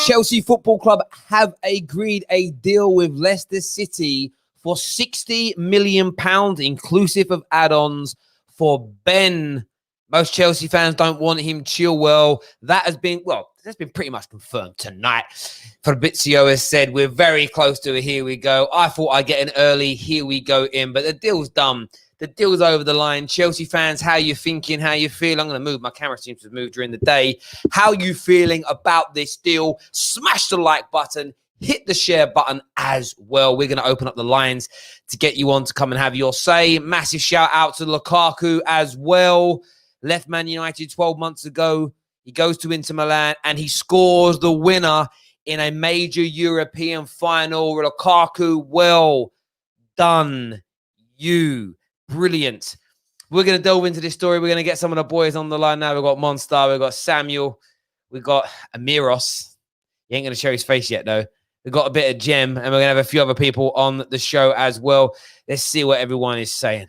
Chelsea Football Club have agreed a deal with Leicester City for £60 million, inclusive of add-ons for Ben. Most Chelsea fans don't want him, Chilwell. That's been pretty much confirmed tonight. Fabrizio has said, we're very close to a here we go. I thought I'd get an early here we go in, but the deal's done. The deal's over the line. Chelsea fans, how you thinking? How you feel? I'm going to move. My camera seems to move during the day. How you feeling about this deal? Smash the like button. Hit the share button as well. We're going to open up the lines to get you on to come and have your say. Massive shout out to Lukaku as well. Left Man United 12 months ago. He goes to Inter Milan and he scores the winner in a major European final. Lukaku, well done. You. Brilliant. We're going to delve into this story. We're going to get some of the boys on the line now. We've got Monstar. We've got Samuel. We've got Amiros. He ain't going to show his face yet, though. We've got a bit of Jem, and we're going to have a few other people on the show as well. Let's see what everyone is saying.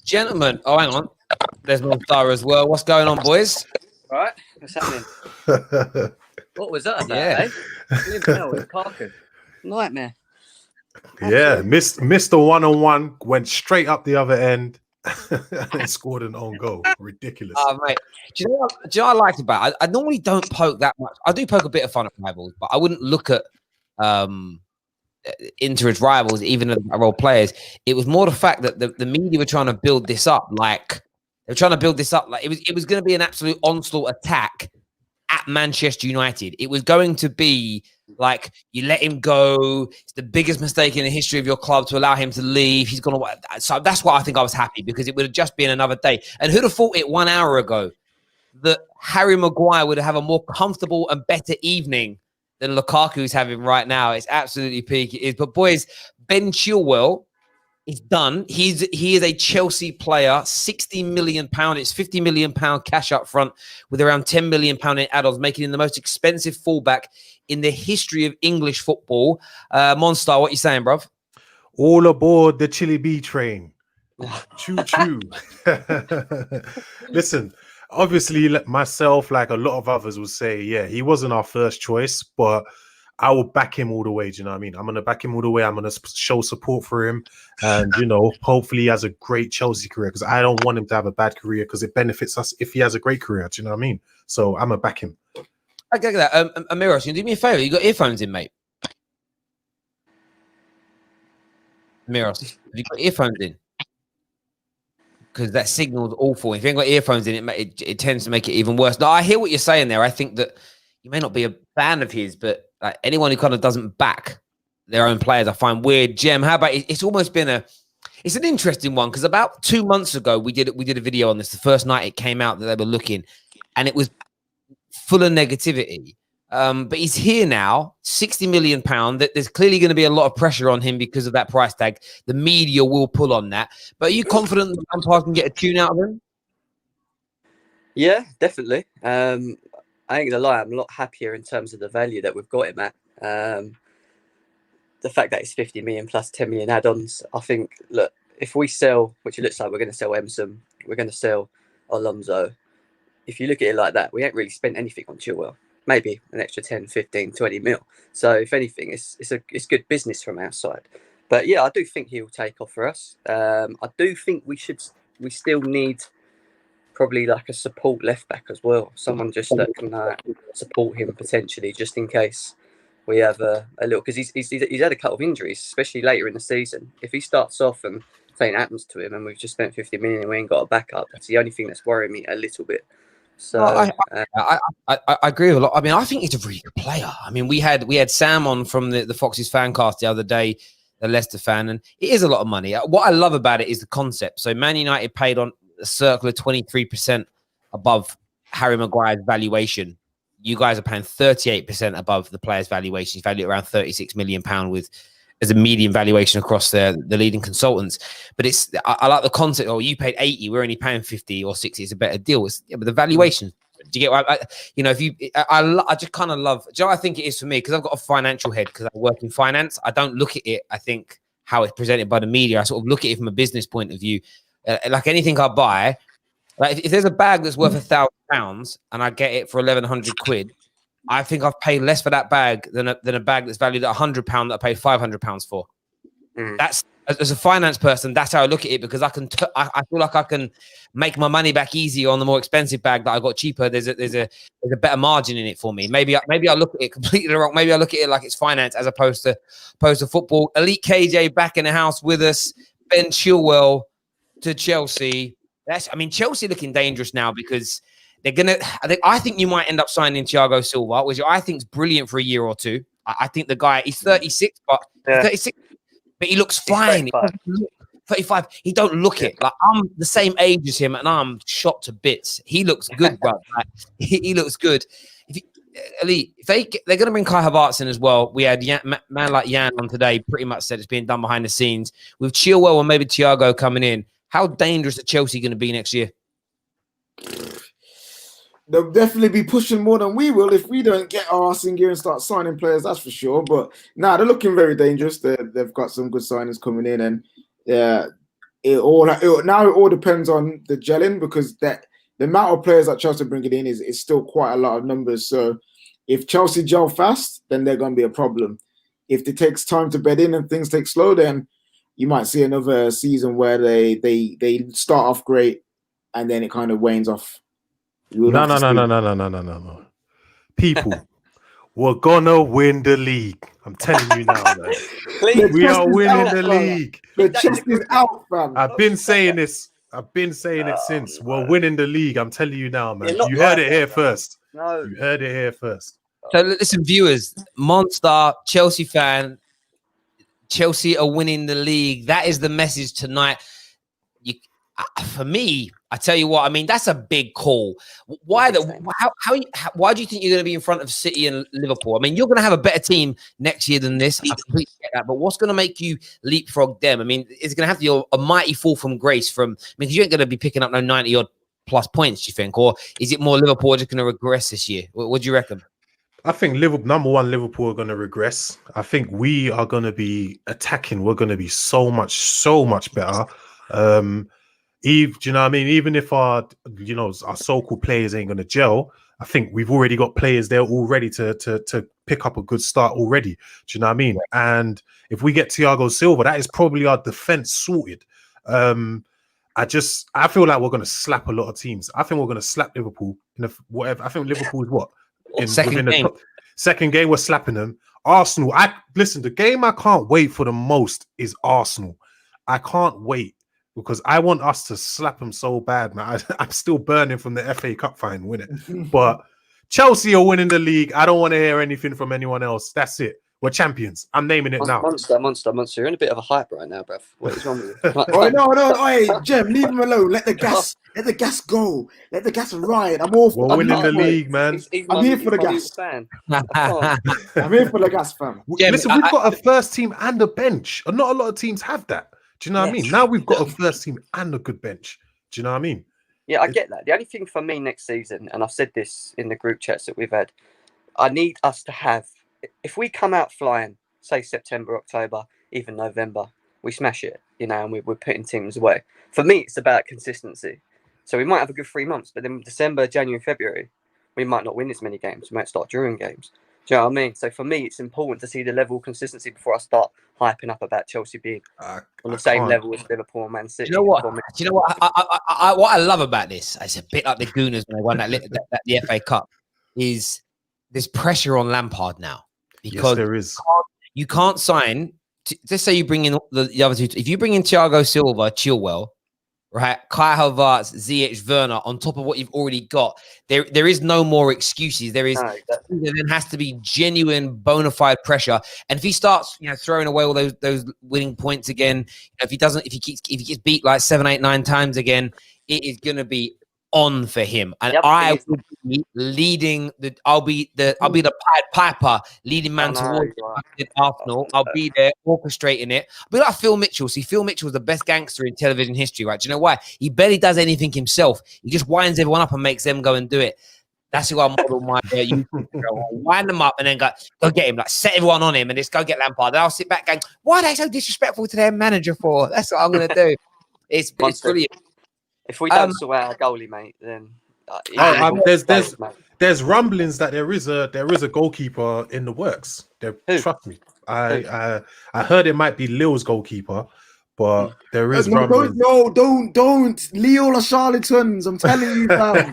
Gentlemen, oh, hang on. There's Monstar as well. What's going on, boys? All right, what's happening? What was that about, eh? Lukaku. Nightmare. Yeah, missed the one-on-one, went straight up the other end and scored an own goal. Ridiculous. Mate. Do you know what I liked about it? I normally don't poke that much. I do poke a bit of fun at rivals, but I wouldn't look at Inter as rivals, even as role players. It was more the fact that the media were trying to build this up like it was going to be an absolute onslaught attack at Manchester United. It was going to be like, you let him go. It's the biggest mistake in the history of your club to allow him to leave. He's going to. So that's why I think I was happy, because it would have just been another day. And who'd have thought it 1 hour ago that Harry Maguire would have a more comfortable and better evening than Lukaku's having right now? It's absolutely peak. It is. But boys, Ben Chilwell is done. He is a Chelsea player. £60 million. It's £50 million cash up front with around £10 million in add-ons, making him the most expensive fullback in the history of English football. Monstar, what you saying, bruv? All aboard the Chili Bee train. Choo-choo. Listen, obviously myself, like a lot of others, would say, yeah, he wasn't our first choice, but I will back him all the way. Do you know what I mean? I'm going to back him all the way. I'm going to show support for him. And, you know, hopefully he has a great Chelsea career, because I don't want him to have a bad career, because it benefits us if he has a great career. Do you know what I mean? So I'm going to back him. I get that. Amiros, you do me a favor. You got earphones in, mate? Amiros, have you got earphones in? Because that signal's awful. If you ain't got earphones in, it tends to make it even worse. No, I hear what you're saying there. I think that you may not be a fan of his, but like anyone who kind of doesn't back their own players, I find weird. Jem, how about it's almost been it's an interesting one, because about 2 months ago we did a video on this. The first night it came out that they were looking, and it was full of negativity. But he's here now, £60 million. That there's clearly going to be a lot of pressure on him because of that price tag. The media will pull on that. But are you confident that Lampard can get a tune out of him? Yeah, definitely. I ain't gonna lie, I'm a lot happier in terms of the value that we've got him at. The fact that it's 50 million plus 10 million add-ons, I think, look, if we sell, which it looks like we're going to sell Emerson, we're going to sell Alonso. If you look at it like that, we ain't really spent anything on Chilwell. Maybe an extra 10, 15, 20 mil. So if anything, it's good business from our side. But yeah, I do think he'll take off for us. I do think we still need probably like a support left back as well. Someone just that can support him potentially, just in case we have a little, because he's had a couple of injuries, especially later in the season. If he starts off and something happens to him and we've just spent 50 million and we ain't got a backup, that's the only thing that's worrying me a little bit. So I agree with a lot. I mean, I think he's a really good player. I mean, we had Sam on from the Foxes Fancast the other day, a Leicester fan, and it is a lot of money. What I love about it is the concept. So Man United paid on a circle of 23% above Harry Maguire's valuation. You guys are paying 38% above the player's valuation. He's valued around £36 million as a median valuation across the leading consultants. But I like the concept. Oh, you paid 80, we're only paying 50 or 60. It's a better deal. But the valuation Do you get what I just kind of love, do you know what I think it is for me? Because I've got a financial head because I work in finance. I don't look at it, I think, how it's presented by the media. I sort of look at it from a business point of view. Like anything I buy, like if there's a bag that's worth £1,000 and I get it for 1,100 quid, I think I've paid less for that bag than a bag that's valued at £100 that I paid £500 for. That's, as a finance person, that's how I look at it, because I feel like I can make my money back easy on the more expensive bag that I got cheaper. There's a better margin in it for me. Maybe I look at it completely wrong. Maybe I look at it like it's finance as opposed to football. Elite KJ back in the house with us. Ben Chilwell to Chelsea. Chelsea looking dangerous now because they're gonna. I think you might end up signing Thiago Silva, which I think is brilliant for a year or two. I think the guy, he's 36, but 36. But he looks fine. 35. He don't look it. Like, I'm the same age as him, and I'm shot to bits. He looks good, bro. Like, he looks good. Elite, if they're going to bring Kai Havertz in as well. We had man like Jan on today. Pretty much said it's being done behind the scenes with Chilwell and maybe Thiago coming in. How dangerous are Chelsea going to be next year? They'll definitely be pushing more than we will if we don't get our ass in gear and start signing players, that's for sure. But they're looking very dangerous. They've got some good signings coming in, and it all depends on the gelling, because the amount of players that Chelsea are bringing in is still quite a lot of numbers. So if Chelsea gel fast, then they're going to be a problem. If it takes time to bed in and things take slow, then you might see another season where they start off great and then it kind of wanes off. No. People, we're gonna win the league. I'm telling you now, man. We are winning the league. The chest is out, fam. I've been saying this. I've been saying it since. We're winning the league. I'm telling you now, man. You heard it here first. No. You heard it here first. So listen, viewers, Monster, Chelsea fan, Chelsea are winning the league. That is the message tonight. For me, I tell you what, that's a big call. Why do you think you're going to be in front of City and Liverpool? You're going to have a better team next year than this. I completely get that. But what's going to make you leapfrog them? It's going to have to be a mighty fall from grace because you ain't going to be picking up no 90-odd plus points, do you think? Or is it more Liverpool just going to regress this year? What do you reckon? I think number one, Liverpool are going to regress. I think we are going to be attacking. We're going to be so much better. Do you know what I mean? Even if our so-called players ain't gonna gel, I think we've already got players there already to pick up a good start already. Do you know what I mean? And if we get Thiago Silva, that is probably our defense sorted. I feel like we're gonna slap a lot of teams. I think we're gonna slap Liverpool in whatever. I think Liverpool is what second game we're slapping them. Arsenal. The game I can't wait for the most is Arsenal. I can't wait. Because I want us to slap them so bad, man. I'm still burning from the FA Cup final, winning. But Chelsea are winning the league. I don't want to hear anything from anyone else. That's it. We're champions. I'm naming it now. Monster. You're in a bit of a hype right now, bruv. What is wrong with you? No. Hey, Jem, leave him alone. Let the gas go. Let the gas ride. I'm all for We're winning the league, man. I'm here for the gas. I'm here for the gas, fam. Listen, we've got a first team and a bench. Not a lot of teams have that. Do you know what I mean? Now we've got a first team and a good bench. Do you know what I mean? Yeah, I get that. The only thing for me next season, and I've said this in the group chats that we've had, I need us to have, if we come out flying, say September, October, even November, we smash it, and we're putting teams away. For me, it's about consistency. So we might have a good 3 months, but then December, January, February, we might not win as many games. We might start drawing games. Do you know what I mean? So for me, it's important to see the level of consistency before I start hyping up about Chelsea being on the same level as Liverpool and Man City. Do you know what? What I love about this, it's a bit like the Gooners when they won the FA Cup, is there's pressure on Lampard now. Because there is. You can't sign. Let's say you bring in the other two. If you bring in Thiago Silva, Chilwell, right, Kai Havertz, Ziyech, Werner, on top of what you've already got, there is no more excuses. There has to be genuine, bona fide pressure. And if he starts, throwing away all those winning points again, if he gets beat like 7, 8, 9 times again, it is going to be on for him. And I will be leading I'll be the Pied Piper, leading man towards Arsenal. I'll be there orchestrating it. I'll be like Phil Mitchell. See, Phil Mitchell was the best gangster in television history, right? Do you know why? He barely does anything himself. He just winds everyone up and makes them go and do it. That's who I model my YouTube video on. Wind them up and then go get him, like set everyone on him and just go get Lampard. And I'll sit back going, why are they so disrespectful to their manager for? That's what I'm going to do. It's brilliant. If we don't sort out a goalie, mate, then there's rumblings that there is a goalkeeper in the works. Trust me, I heard it might be Lille's goalkeeper, but there is rumblings. Don't. Lille are charlatans. I'm telling you, fam.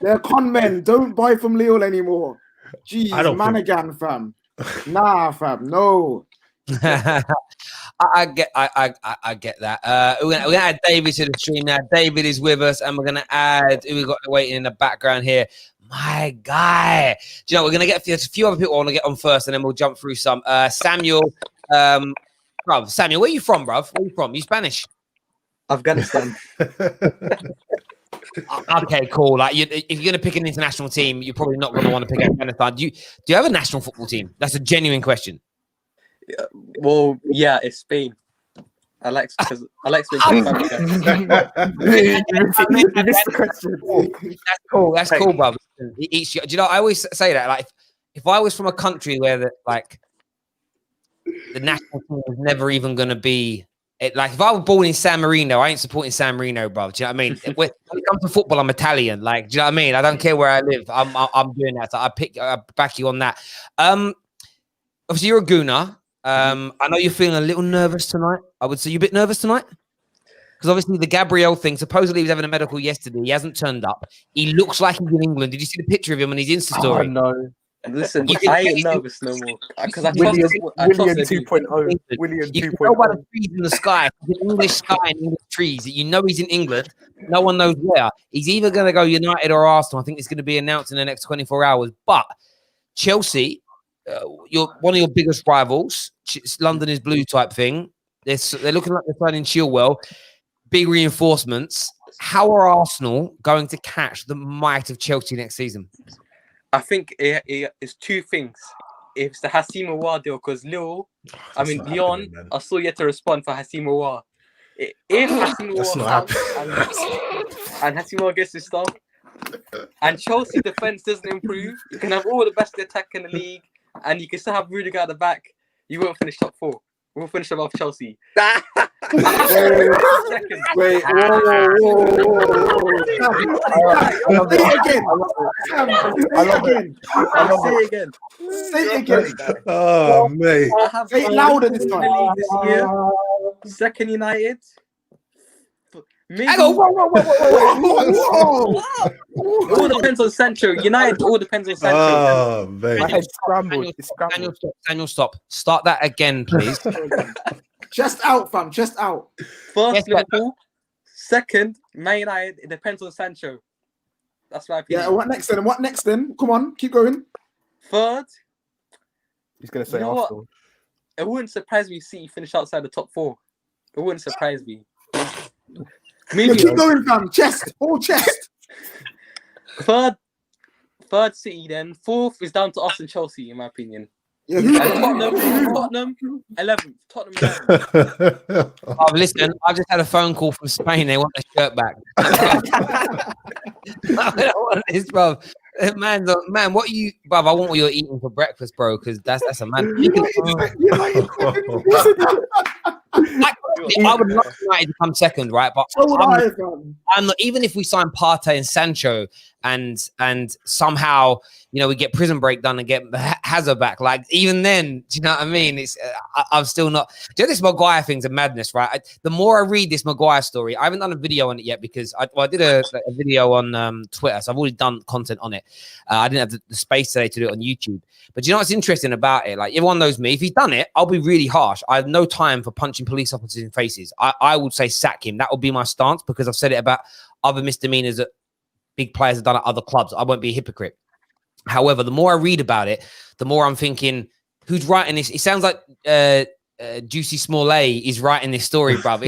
They're con men. Don't buy from Lille anymore. Jeez, Managan, fam. Nah, fam. No. I get that. We're gonna add David to the stream now. David is with us, and we're gonna add who we got waiting in the background here. My guy. Do you know we're gonna get a few other people I want to get on first, and then we'll jump through some. Samuel, Samuel, where you from, bruv? Where you from? You Spanish? Afghanistan. Okay, cool. Like, if you're gonna pick an international team, you're probably not gonna want to pick Afghanistan. Do you have a national football team? That's a genuine question. Well, yeah, it's Spain. I like Spain. That's cool. That's cool, brother. Do you know? I always say that. Like, if I was from a country where the national team was never even going to be it, like if I was born in San Marino, I ain't supporting San Marino, bro. Do you know what I mean? When it comes to football, I'm Italian. Like, do you know what I mean? I don't care where I live. I'm doing that. So I back you on that. Obviously, you're a Gooner. I know you're feeling a little nervous tonight. I would say you're a bit nervous tonight. Because obviously the Gabriel thing, supposedly he was having a medical yesterday. He hasn't turned up. He looks like he's in England. Did you see the picture of him on his Insta story? Oh, no. Listen, I ain't nervous no more. Because I trust William 2.0. William 2.0. You can tell by the trees in the sky, the English sky and English trees, that you know he's in England. No one knows where. He's either going to go United or Arsenal. I think it's going to be announced in the next 24 hours. But Chelsea, you're one of your biggest rivals. London is blue type thing. They're looking like they're signing Chilwell. Big reinforcements. How are Arsenal going to catch the might of Chelsea next season? I think it's two things. It's the Hassim Aouar deal because Lyon are still yet to respond for Hassim Aouar. If Hassim Aouar and Hassim Aouar gets his stuff, and Chelsea defense doesn't improve, you can have all the best attack in the league, and you can still have Rudiger at the back. You won't finish top 4. We'll finish above Chelsea. Wait, whoa. Say it again. Say it again. Oh, mate. Say it louder this time. This year, second United. Maybe. Whoa. It all depends on Sancho. United all depends on Sancho. Oh, mate. My head's scrambled. It's scrambled. Daniel, stop. Start that again, please. Chest out, fam. Chest out. First, Liverpool. Second, Man United. It depends on Sancho. That's my opinion. Yeah, what next then? Come on, keep going. Third. He's going to say You know Arsenal. It wouldn't surprise me if City finish outside the top 4. It wouldn't surprise me. Yeah, keep going, fam. Chest. All chest. Third City, then. Fourth is down to us and Chelsea, in my opinion. Yeah, And Tottenham 11th. Tottenham 11th. Oh, listen, I've just had a phone call from Spain. They want their shirt back. I don't want this, bro. Man, what you, bruv? I want what you're eating for breakfast, bro, because that's a man. I would love United to come second, right? But I'm not. Even if we sign Partey and Sancho, and somehow we get Prison Break done and get Hazard back, like even then, do you know what I mean? It's I'm still not. Do you know this Maguire thing's a madness, right? The more I read this Maguire story, I haven't done a video on it yet because I did a video on Twitter, so I've already done content on it. I didn't have the space today to do it on YouTube. But you know what's interesting about it? Like everyone knows me. If he's done it, I'll be really harsh. I have no time for punching police officers in faces. I would say sack him. That would be my stance because I've said it about other misdemeanors that big players have done at other clubs. I won't be a hypocrite. However, the more I read about it, the more I'm thinking, who's writing this? It sounds like Juicy Smollett is writing this story, bruv.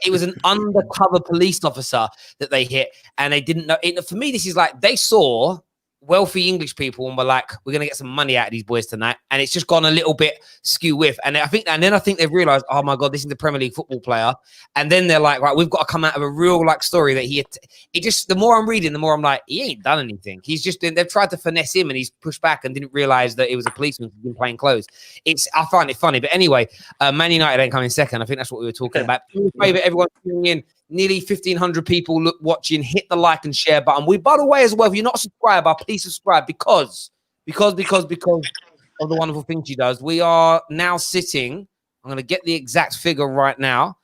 It was an undercover police officer that they hit, and they didn't know. For me, this is like they saw wealthy English people and were like, we're going to get some money out of these boys tonight. And it's just gone a little bit skew with. And then I think they've realized, oh my God, this is the Premier League football player. And then they're like, right, we've got to come out of a real like story that the more I'm reading, the more I'm like, he ain't done anything. They've tried to finesse him and he's pushed back and didn't realize that it was a policeman who'd been playing clothes. I find it funny. But anyway, Man United ain't coming second. I think that's what we were talking about. Do me a favor, everyone tuning in. Nearly 1,500 people watching. Hit the like and share button. By the way, as well, if you're not a subscriber, please subscribe because of the wonderful things she does. We are now sitting. I'm going to get the exact figure right now.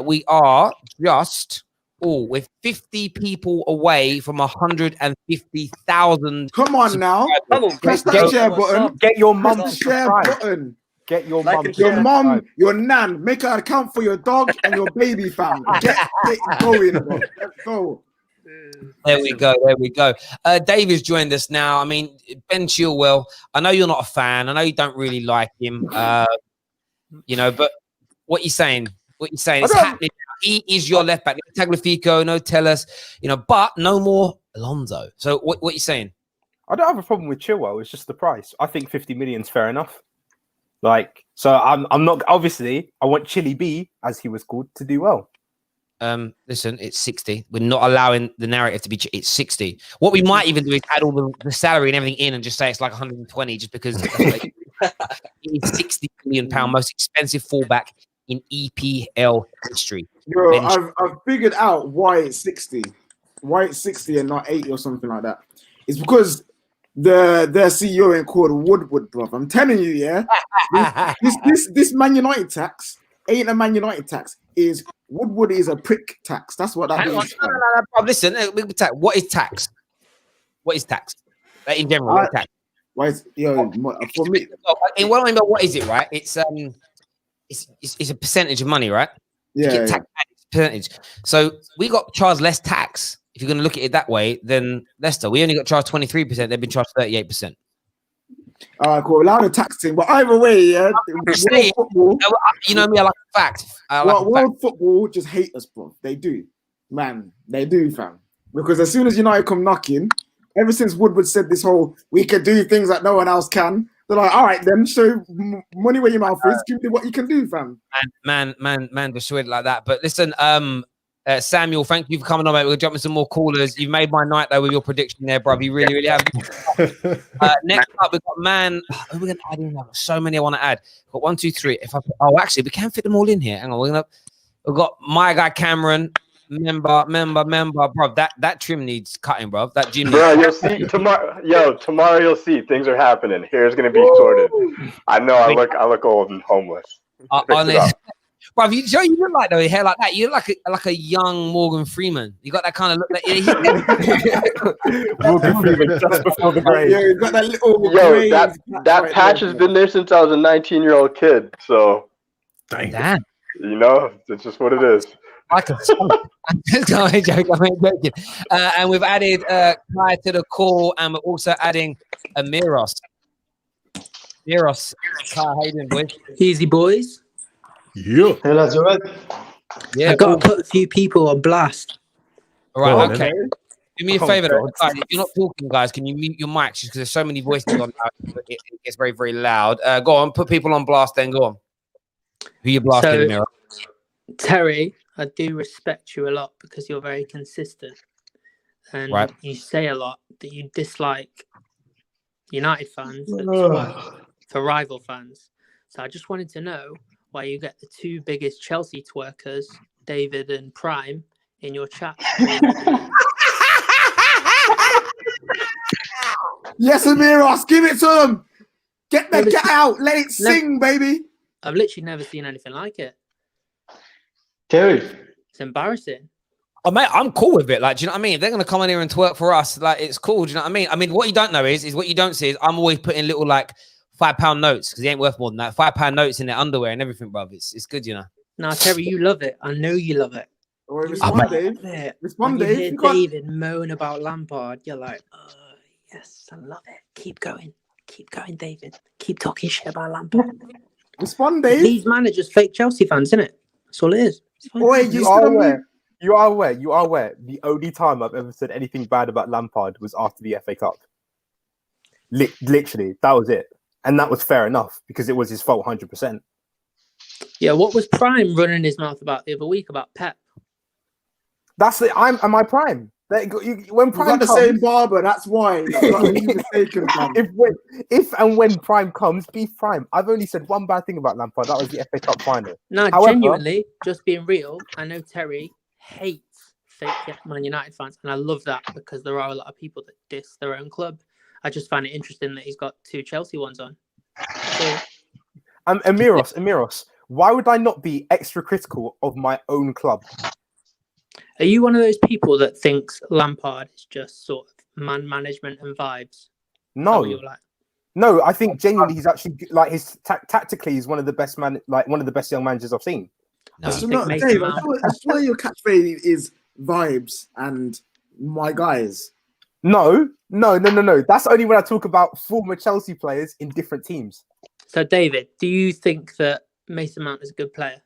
We are just with 50 people away from 150,000. Come on now. Press that share button. Get your mum to share subscribe. button. Get your mum, your nan, make an account for your dog and your baby, fam. Get going, bro. Let's go. There we go. David's joined us now. I mean, Ben Chilwell, I know you're not a fan. I know you don't really like him. But what you saying? It's happening. He is your left back. No Tagliafico, no Tellus, but no more Alonso. So what you saying? I don't have a problem with Chilwell. It's just the price. I think 50 million is fair enough. So I'm not, obviously I want Chili B, as he was called, to do well. Listen, it's 60. We're not allowing the narrative to be, it's 60. What we might even do is add all the salary and everything in and just say it's like 120 just because he's 60 million pound most expensive fullback in EPL history. Bro, I've figured out why it's 60. Why it's 60 and not 80 or something like that. It's because their CEO ain't called Woodward, bro. I'm telling you, yeah. This Man United tax ain't a Man United tax. Woodward is a prick tax. That's what that is. No, bro. Listen, what is tax? What is tax? In general, what is tax? Why is for me? In what I mean by what is it, right? It's a percentage of money, right? Yeah. Percentage. So we got charged less tax. If you're going to look at it that way, then Leicester, we only got charged 23%. They've been charged 38%. All right, cool. Allow the tax thing, but either way, yeah. Football, you know me, I like a fact. World football just hate us, bro. They do, man. They do, fam. Because as soon as United come knocking, ever since Woodward said this whole we can do things that no one else can, they're like, all right, then show money where your mouth is. Give me what you can do, fam. Man, persuaded like that. But listen, Samuel, thank you for coming on, mate. We'll jump in some more callers. You've made my night though with your prediction there, bro. You really, really have. Next up, we've got who are we gonna add in? So many I want to add. We've got 1, 2, 3. Actually, we can fit them all in here. Hang on, we've got my guy Cameron, member, bro. That trim needs cutting, bro. That gym. Bro, you'll see tomorrow. Tomorrow you'll see things are happening. Hair's gonna be sorted. I know. I look old and homeless. Bro, you look like though, your hair like that. You look like a young Morgan Freeman. You got that kind of look. Morgan Freeman just before the grave. Yeah, you got that little. That patch has been there since I was a 19-year-old kid. So, damn. It's just what it is. I'm joking. And we've added Kai to the call, and we're also adding Miros. Kai, how you doing, boys? Easy, boys. Yeah. Hello, Joel. Yeah, I got to put a few people on blast. All right, okay. Do me a favor, though. If you're not talking, guys, can you mute your mics just because there's so many voices on now, it gets very, very loud. Go on, put people on blast, then go on. Who you blasting, Mira? Terry, I do respect you a lot because you're very consistent. And you say a lot that you dislike United fans for rival fans. So I just wanted to know why you get the two biggest Chelsea twerkers, David and Prime, in your chat. Yes, Amiros, give it to them. Get out. Let it sing, baby. I've literally never seen anything like it. Terry. It's embarrassing. Oh, mate, I'm cool with it. Like, do you know what I mean? If they're going to come in here and twerk for us, like, it's cool. Do you know what I mean? I mean, what you don't know is what you don't see is I'm always putting little, like, £5 notes because he ain't worth more than that. £5 notes in their underwear and everything, bro. It's good, you know. No, Terry, you love it. I know you love it. Respond, Dave. Respond, Dave. Dave. David moan about Lampard. You're like, oh, yes, I love it. Keep going. Keep going, David. Keep talking shit about Lampard. Respond, Dave. These managers fake Chelsea fans, isn't it? That's all it is. Boy, you are aware. The only time I've ever said anything bad about Lampard was after the FA Cup. Literally, that was it. And that was fair enough because it was his fault 100%. Yeah, what was Prime running his mouth about the other week about Pep? That's it. Am I Prime? When Prime got the comes, same barber, that's why. You got to be mistaken, fam. if and when Prime comes, be Prime. I've only said one bad thing about Lampard. That was the FA Cup final. No, However, genuinely, just being real, I know Terry hates fake Man United fans, and I love that because there are a lot of people that diss their own club. I just find it interesting that he's got 2 Chelsea ones on. So, Amiros, why would I not be extra critical of my own club? are you one of those people that thinks Lampard is just sort of man management and vibes? No, Like? No, I think genuinely he's actually like his tactically he's one of the best one of the best young managers I've seen. No, So not, Dave, I swear your catchphrase is vibes and my guys. No. That's only when I talk about former Chelsea players in different teams. So, David, do you think that Mason Mount is a good player?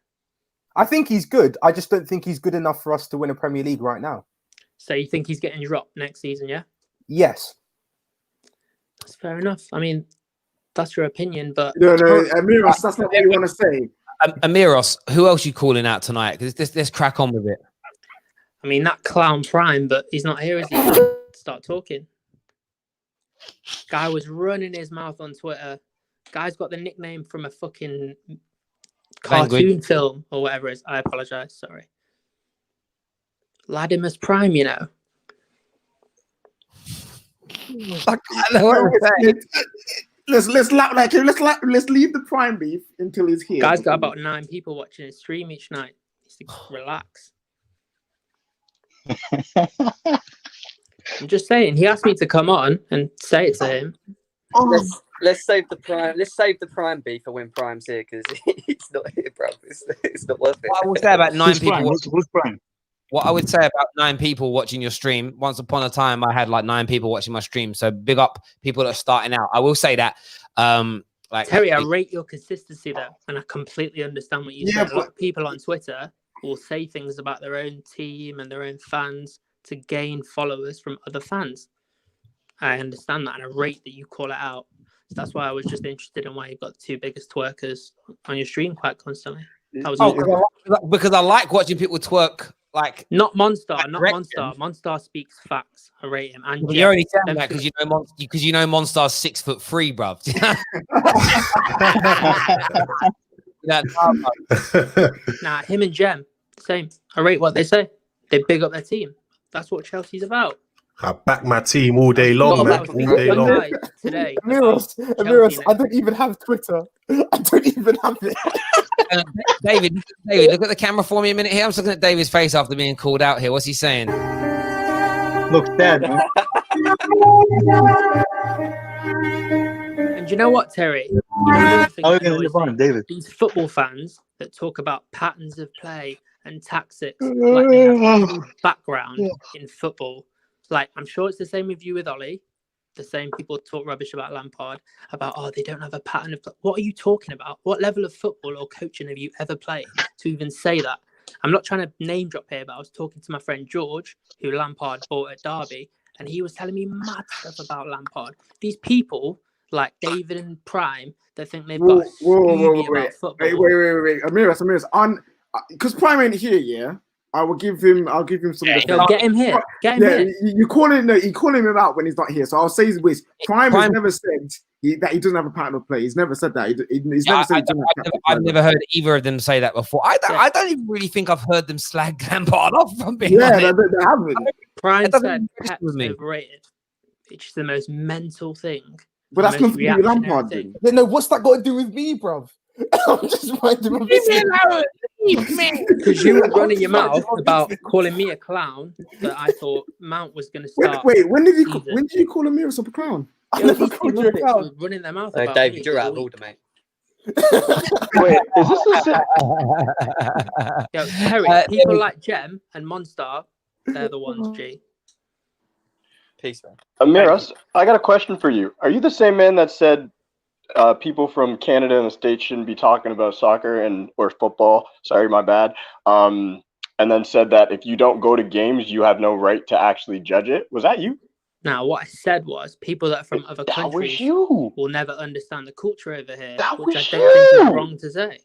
I think he's good. I just don't think he's good enough for us to win a Premier League right now. So you think he's getting dropped next season, yeah? Yes. That's fair enough. I mean, that's your opinion, but... No, Amiros, that's not what you want to say. Amiros, who else you calling out tonight? Because let's crack on with it. I mean, that clown Prime, but he's not here, is he? Start talking. Guy was running his mouth on Twitter. Guy's got the nickname from a fucking cartoon film or whatever it is. I apologize. Sorry. Ladimus Prime, you know. Let's leave the Prime beef until he's here. Guy's got about 9 people watching his stream each night. He's to relax. I'm just saying, he asked me to come on and say it to him. Let's save the Prime. Let's save the Prime beef for when Prime's here because it's not here, bro. It's not worth it. What I would say about 9 people. Who's Prime? What I would say about 9 people watching your stream. Once upon a time, I had like 9 people watching my stream. So big up people that are starting out. I will say that. Like Terry, I rate your consistency though, and I completely understand what you said. A lot of people on Twitter will say things about their own team and their own fans to gain followers from other fans. I understand that, and I rate that you call it out. So that's why I was just interested in why you've got the 2 biggest twerkers on your stream quite constantly. That was because I like watching people twerk. Like not Monster. Monster speaks facts. I rate him. And you're only saying that because you know Monster's 6'3", bruv. Nah, him and Jem, same. I rate what they say. They big up their team. That's what Chelsea's about. I back my team all day long, man. All day long. Today, Amiros, I don't even have Twitter. I don't even have it. David, look at the camera for me a minute here. I'm just looking at David's face after being called out here. What's he saying? Looks dead, man. And you know what, Terry? These football fans that talk about patterns of play and tactics, like they have a background in football. Like, I'm sure it's the same with you with Ollie. The same people talk rubbish about Lampard, about, they don't have a pattern of play. What are you talking about? What level of football or coaching have you ever played to even say that? I'm not trying to name drop here, but I was talking to my friend George, who Lampard bought at Derby, and he was telling me mad stuff about Lampard. These people, like David and Prime, that think they've got a Scooby about football. Wait. Amiros. Because Prime ain't here, yeah? I'll give him some. Get him here. You calling him out when he's not here. So I'll say his wish. Prime has never said that he doesn't have a pattern of play. He's never said that. He's never said I've never heard either of them say that before. I don't even really think I've heard them slag Lampard off from being they haven't. Prime said Pep's overrated, which is the most mental thing. But that's nothing to do with Lampard. No, what's that got to do with me, bruv? I'm just minding my business. Because you were running your mouth about calling me a clown, that I thought Mount was going to start. Wait, when did you call Amiros a clown? I never called you a clown. Running their mouth. David, you're out of order, mate. Wait, is this the Terry, people like Jem and Monster, they're the ones, G. Peace, man. Amiros, I got a question for you. Are you the same man that said people from Canada and the States shouldn't be talking about soccer or football? Sorry, my bad. And then said that if you don't go to games, you have no right to actually judge it. Was that you? Now, what I said was people that are from other countries will never understand the culture over here, which I don't think is wrong to say.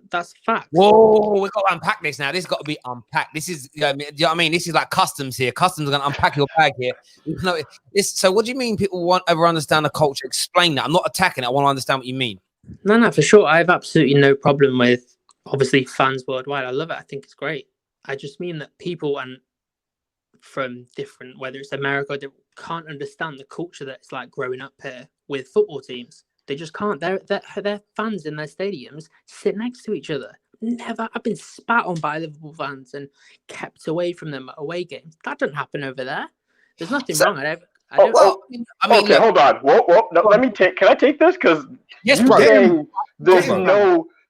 That's facts. Whoa, we've got to unpack this now. This has got to be unpacked. This is, do you know what I mean? This is like customs here. Customs are going to unpack your bag here. So what do you mean people won't ever understand the culture? Explain that. I'm not attacking it. I want to understand what you mean. No, for sure. I have absolutely no problem with, obviously, fans worldwide. I love it. I think it's great. I just mean that people from different, whether it's America, they can't understand the culture that it's like growing up here with football teams. They just can't. Their fans in their stadiums sit next to each other. Never. I've been spat on by Liverpool fans and kept away from them at away games. That doesn't happen over there. There's nothing wrong. I mean, okay, look, hold on. Whoa. No, let me take. Can I take this? Because yes,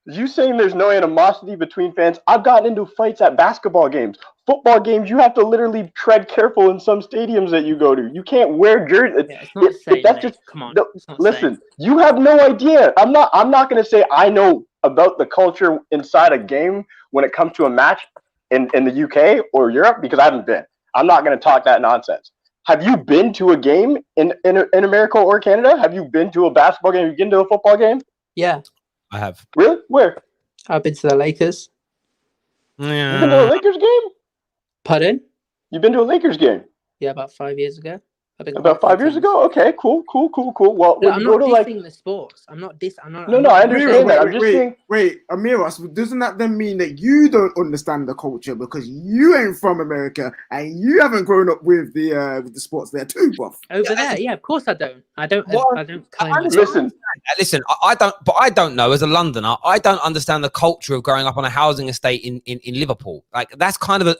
you saying there's no animosity between fans. I've gotten into fights at basketball games. Football games, you have to literally tread careful in some stadiums that you go to. You can't wear jerseys. Come on. No, listen, you have no idea. I'm not going to say I know about the culture inside a game when it comes to a match in the UK or Europe because I haven't been. I'm not going to talk that nonsense. Have you been to a game in America or Canada? Have you been to a basketball game? Have you been to a football game? Yeah. I have. Really? Where? I've been to the Lakers. Yeah. You've been to a Lakers game? Pardon? You've been to a Lakers game? Yeah, about 5 years ago. About 5 years ago? Okay, cool. Well, I'm not dissing the sports. I'm not. No, I understand that. I'm just saying. Wait, Amiras, doesn't that then mean that you don't understand the culture because you ain't from America and you haven't grown up with the sports there too, buff? Over there, yeah, of course I don't. I don't claim. Listen, but I don't know. As a Londoner, I don't understand the culture of growing up on a housing estate in Liverpool. Like that's kind of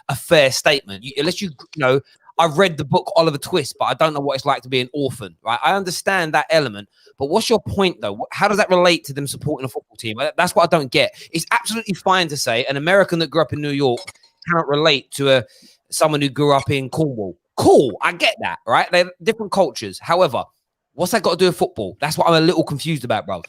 a fair statement. Unless you know. I've read the book Oliver Twist, but I don't know what it's like to be an orphan, right? I understand that element, but what's your point, though? How does that relate to them supporting a football team? That's what I don't get. It's absolutely fine to say an American that grew up in New York cannot relate to someone who grew up in Cornwall. Cool, I get that, right? They're different cultures. However, what's that got to do with football? That's what I'm a little confused about, bro.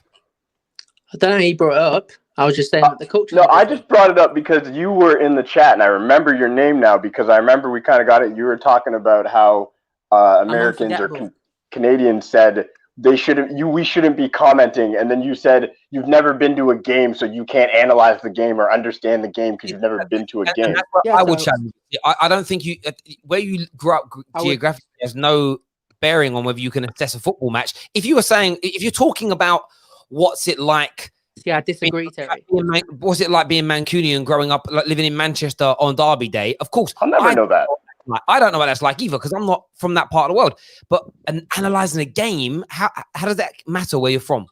I don't know how you brought it up. I was just saying that the culture. No, I just brought it up because you were in the chat, and I remember your name now because I remember we kind of got it. You were talking about how Americans or Canadians said we shouldn't be commenting, and then you said you've never been to a game, so you can't analyze the game or understand the game because you've never been to a game. That's what I would challenge. I don't think where you grew up geographically has no bearing on whether you can assess a football match. If you're talking about what's it like. Yeah, I disagree, Terry. Was it like being Mancunian growing up, like living in Manchester on Derby Day? Of course. I'll never know that. I don't know what that's like either because I'm not from that part of the world. But analysing a game, how does that matter where you're from?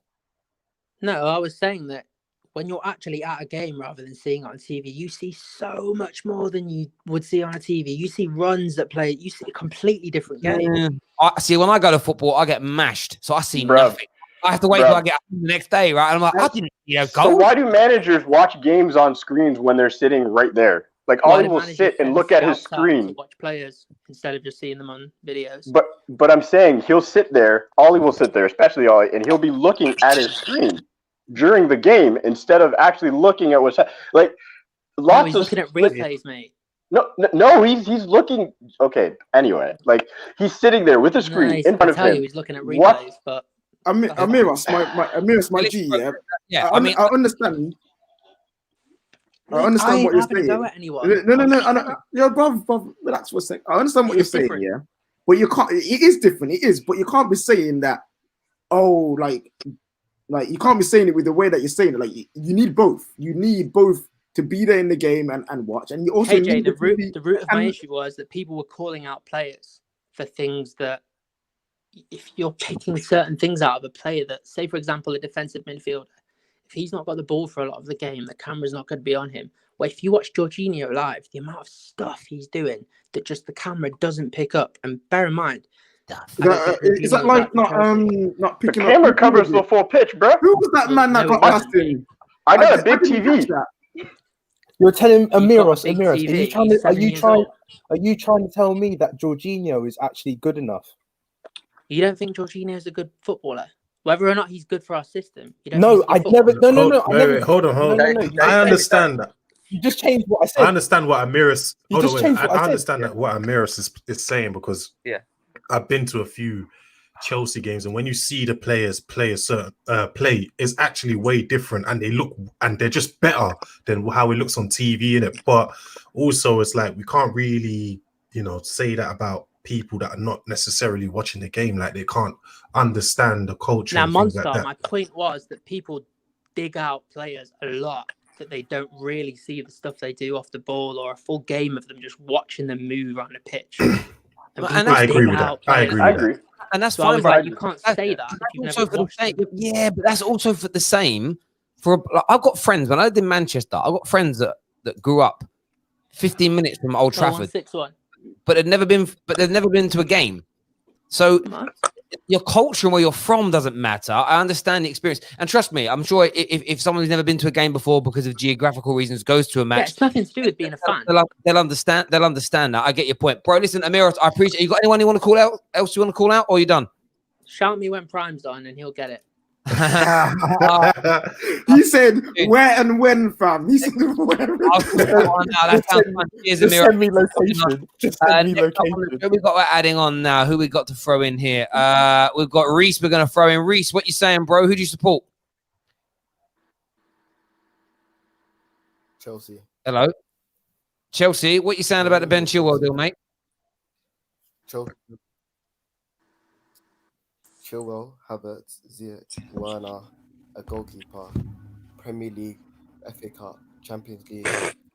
No, I was saying that when you're actually at a game rather than seeing it on TV, you see so much more than you would see on a TV. You see runs that play. You see a completely different game. I see, when I go to football, I get mashed. So I see nothing. I have to wait till I get up the next day, right? And I'm like, I didn't, go. So why do managers watch games on screens when they're sitting right there? Like, Ollie will sit and look at his screen. Watch players instead of just seeing them on videos. But I'm saying he'll sit there. Ollie will sit there, especially Ollie, and he'll be looking at his screen during the game instead of actually looking at what's like. He's looking at replays, mate. No, he's looking. Okay, anyway, like he's sitting there with a screen in front of him. He's looking at replays, but. Amiras, my G, yeah. I understand. I understand what you're saying. No. Yo, bro, relax for a sec. I understand what you're saying, yeah. But you can't. It is different. It is, but you can't be saying that. Oh, like you can't be saying it with the way that you're saying it. Like you need both. You need both to be there in the game and watch. And you also need the root of my issue was that people were calling out players for things that. If you're picking certain things out of a player that, say, for example, a defensive midfielder, if he's not got the ball for a lot of the game, the camera's not going to be on him. Well, if you watch Jorginho live, the amount of stuff he's doing that just the camera doesn't pick up. And bear in mind, is that like not picking up? The camera covers the full pitch, bro. Who was that man that got asked in? I got a big TV. You're telling Amiras, are you trying to tell me that Jorginho is actually good enough? You don't think Jorginho is a good footballer? Whether or not he's good for our system. No, I never. No. Hold on. I understand that. You just changed what I said. I understand what Amiras. I understand that what Amiras is saying because I've been to a few Chelsea games, and when you see the players play is actually way different, and they're just better than how it looks on TV, innit? But also, it's like we can't really, say that about people that are not necessarily watching the game. Like they can't understand the culture. Now, and things Monster, like that. my point was that people dig out players a lot, that they don't really see the stuff they do off the ball or a full game of them just watching them move around the pitch. And I agree with that. I agree. And that's so fine, bro. like, you can't say that if you've never watched them. Yeah, but that's also for the same. I've got friends, when I lived in Manchester, I've got friends that grew up 15 minutes from Old Trafford. 6-1. But they've never been to a game. So your culture and where you're from doesn't matter. I understand the experience. And trust me, I'm sure if someone who's never been to a game before because of geographical reasons goes to a match, it's nothing to do with being a fan. They'll understand that. I get your point. Bro, listen, Amir, I appreciate you. Got anyone you want to call out? Else you want to call out, or are you done? Shout me when Prime's on and he'll get it. He said where and when, fam. He said where and when. Just send me location. Who we got adding on now? Who we got to throw in here? We've got Reese. We're going to throw in Reese. What you saying, bro? Who do you support? Chelsea. Hello, Chelsea. What you saying about the Ben Chilwell deal, mate? Chilwell, Havertz, Ziyech, Werner, a goalkeeper, Premier League, FA Cup, Champions League,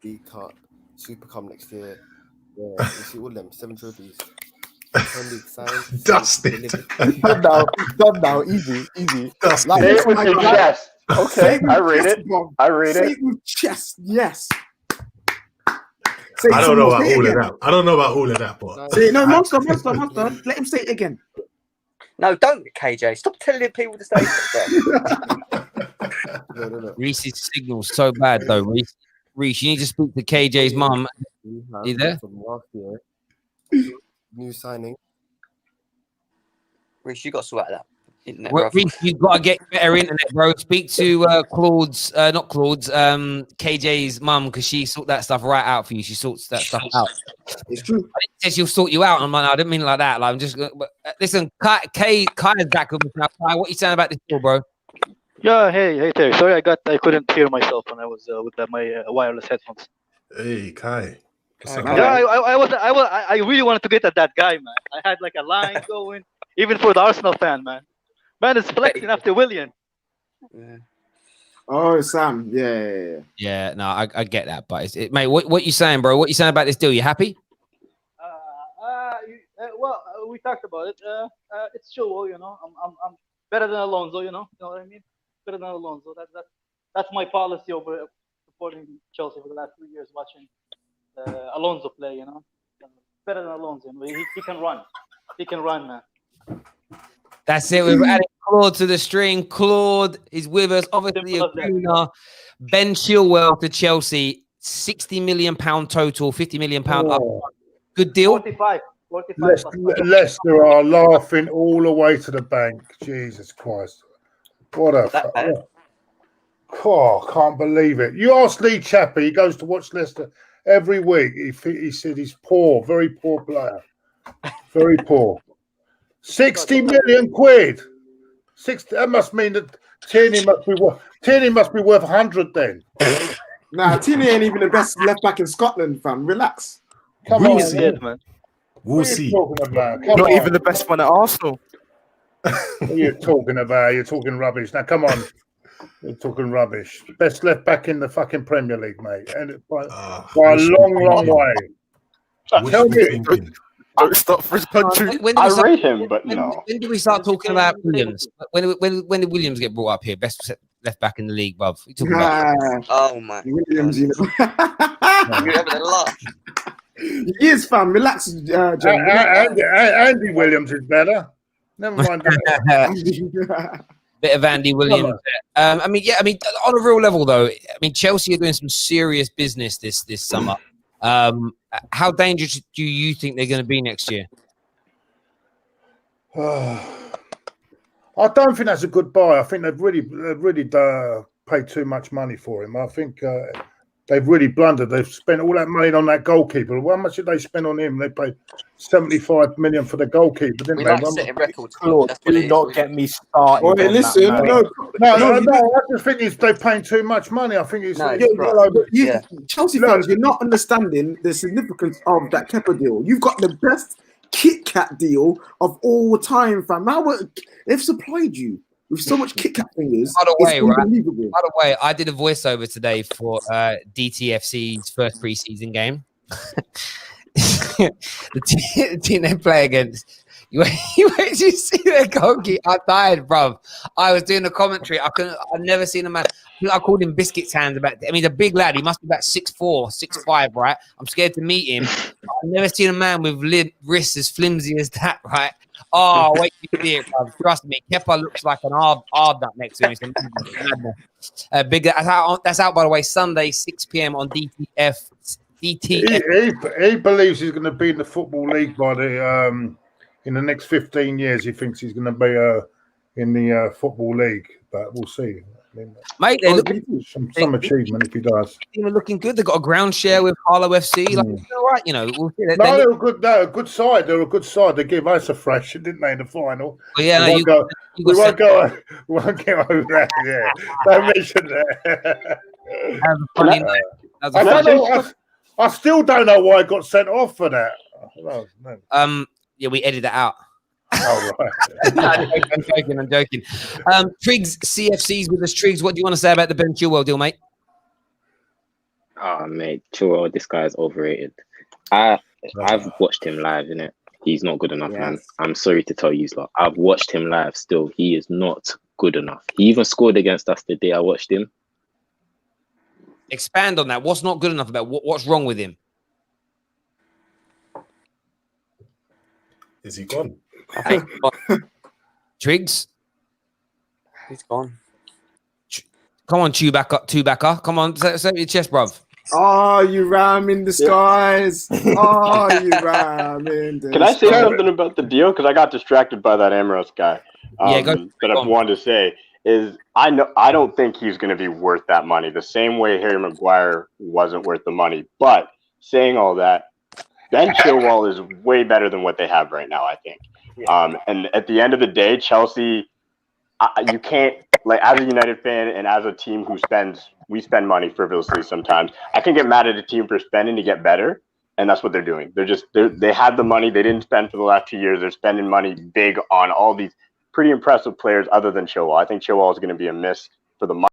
League Cup, Super Cup next year. Yeah, you see all of them, 7 trophies. 10 league signs. Dusted. Done now. Easy. Dusted. Say it with your chest. Okay, I read it. Say it with chest, yes. I don't know about all of that, but no, Monster. Let him say it again. No, don't, KJ. Stop telling people to say it. No. Reese's signal's so bad, though. Reese, you need to speak to KJ's mum. You there? From last year, new signing. Reese, you got to sort out that internet, Well, bro. Reese, you've got to get better internet, bro. Speak to KJ's mum, because she sorts that stuff right out for you. She sorts that stuff out. It's true. I said she'll sort you out. I'm like, no, I didn't mean it like that. Like, I'm just listen. Kai is back with us now. Kai, what are you saying about this deal, bro? Yeah, hey Terry. Sorry, I couldn't hear myself when I was with my wireless headphones. Hey, Kai. Yeah, I really wanted to get at that guy, man. I had like a line going, even for the Arsenal fan, man. Man is flexing after William. Yeah. Oh, Sam. Yeah. Yeah, no, I get that, but mate, what you saying, bro? What you saying about this deal? You happy? Well, we talked about it. It's Chilwell, I'm better than Alonso, you know what I mean? Better than Alonso. That's my policy over supporting Chelsea for the last 3 years, watching Alonso play, better than Alonso. He can run. He can run, man. That's it. We've added Claude to the string. Claude is with us. Obviously, Ben Chilwell to Chelsea. £60 million total, £50 million up. Good deal. 45. Leicester are laughing all the way to the bank. Jesus Christ. What a... can't believe it. You ask Lee Chappie, he goes to watch Leicester every week. He said he's poor, very poor player. Very poor. 60 million quid. 60. That must mean that Tierney must be worth 100 then. Nah, Tierney ain't even the best left back in Scotland, fam. Relax. Come on, man. We'll see. Not even the best one at Arsenal. What are you talking about? You're talking rubbish. Now, come on. You're talking rubbish. Best left back in the fucking Premier League, mate. And by a long way. Tell me. Don't stop for his country. I rate him, but no. When did we start talking about Williams? When did Williams get brought up here? Best left back in the league, bruv. You talking about? Oh my Williams, you know. You're having a laugh. He is, fam. Relax, John. Andy Williams is better. Never mind that. Bit of Andy Williams. On a real level, though, Chelsea are doing some serious business this summer. How dangerous do you think they're going to be next year? I don't think that's a good buy. I think they've really paid too much money for him. I think they've really blundered. They've spent all that money on that goalkeeper. How much did they spend on him? They paid 75 million for the goalkeeper, didn't We they? like setting records. Lord, That's what do it is. not get me started. Oh, hey, on listen, that, man. I just think they're paying too much money. I think it's No, Yeah, right. like, Yeah. Chelsea Look. fans, you're not understanding the significance of that Kepa deal. You've got the best Kit Kat deal of all time, fam. They've supplied you with so much Kit Kat fingers. By the way, It's right? unbelievable. By the way, I did a voiceover today for DTFC's first preseason game. the team they play against. You wait to see their goalkeeper. I died, bruv. I was doing the commentary. I've never seen a man. I called him Biscuit's hands. He's a big lad. He must be about 6'4", 6'5", right? I'm scared to meet him. I've never seen a man with wrists as flimsy as that, right? Oh, wait to see it, bruv. Trust me. Kepa looks like an hard nut next to him. It's big. That's out, by the way, Sunday, 6 p.m. on DTF. He believes he's going to be in the Football League by the in the next 15 years. He thinks he's going to be in the Football League, but we'll see. Mate, they look some achievement if he does. They were looking good. They got a ground share with Harlow FC. Like, it's all right, you know. We'll see. They're a good. They're a good side. They're a good side. They gave us a thrashing, didn't they, in the final? Well, yeah, we won't get over that. Yeah, don't mention that. I still don't know why I got sent off for that. Yeah, we edited that out. Oh, right. I'm joking. Triggs, CFC's with us. Triggs, what do you want to say about the Ben Chilwell deal, mate? Oh, mate, Chilwell, this guy is overrated. I've watched him live, innit? He's not good enough, man. I'm sorry to tell you, lot. I've watched him live still. He is not good enough. He even scored against us the day I watched him. Expand on that. What's not good enough about what's wrong with him? Is he gone? Triggs? He's gone. Come on, Chewbacca. Come on, set your chest, bruv. Oh, you ram in the skies. Oh, you ram in the Can I say something about the deal? Because I got distracted by that Ambrose guy. That I wanted to say is I don't think he's going to be worth that money the same way Harry Maguire wasn't worth the money. But saying all that, Ben Chilwell is way better than what they have right now, I think. And at the end of the day, Chelsea, you can't, like, as a United fan and as a team we spend money frivolously sometimes. I can get mad at a team for spending to get better, and that's what they're doing. They had the money they didn't spend for the last 2 years. They're spending money big on all these pretty impressive players other than Chilwell. I think Chilwell is going to be a miss for the money.